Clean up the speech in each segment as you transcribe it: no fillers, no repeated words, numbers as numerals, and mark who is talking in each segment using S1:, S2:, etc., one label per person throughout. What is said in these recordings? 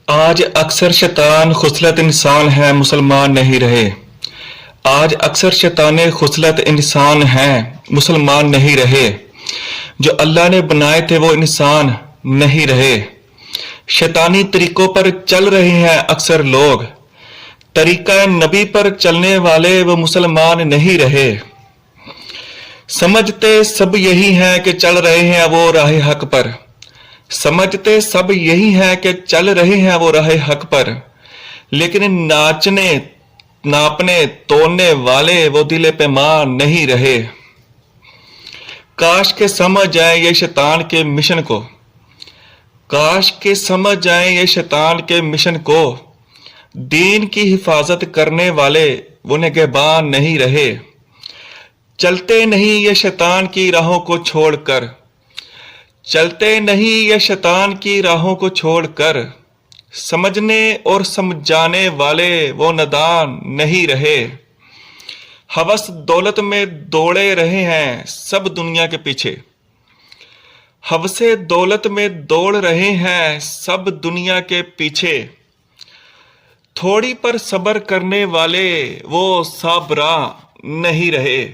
S1: آج اکثر شیطان خصلت انسان ہے مسلمان نہیں رہے۔ آج اکثر شیطان خصلت انسان ہیں مسلمان نہیں رہے۔ جو اللہ نے بنائے تھے وہ انسان نہیں رہے۔ شیطانی طریقوں پر چل رہے ہیں اکثر لوگ۔ طریقہ نبی پر چلنے والے وہ مسلمان نہیں رہے۔ سمجھتے سب یہی ہیں کہ چل رہے ہیں وہ راہ حق پر۔ سمجھتے سب یہی ہیں کہ چل رہے ہیں وہ راہ حق پر، لیکن ناپنے تولنے والے وہ دل پیمان نہیں رہے۔ کاش کہ سمجھ جائیں یہ شیطان کے مشن کو، کاش کہ سمجھ جائیں یہ شیطان کے مشن کو۔ دین کی حفاظت کرنے والے وہ نگہبان نہیں رہے۔ چلتے نہیں یہ شیطان کی راہوں کو چھوڑ کر، چلتے نہیں یہ شیطان کی راہوں کو چھوڑ کر۔ سمجھنے اور سمجھانے والے وہ نادان نہیں رہے۔ ہوس دولت میں دوڑے رہے ہیں سب دنیا کے پیچھے۔ ہوس دولت میں دوڑ رہے ہیں سب دنیا کے پیچھے۔ تھوڑی پر صبر کرنے والے وہ صابراں نہیں رہے۔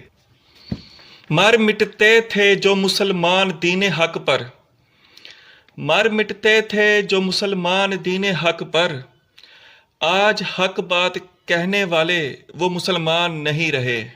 S1: مر مٹتے تھے جو مسلمان دین حق پر، مر مٹتے تھے جو مسلمان دین حق پر۔ آج حق بات کہنے والے وہ مسلمان نہیں رہے۔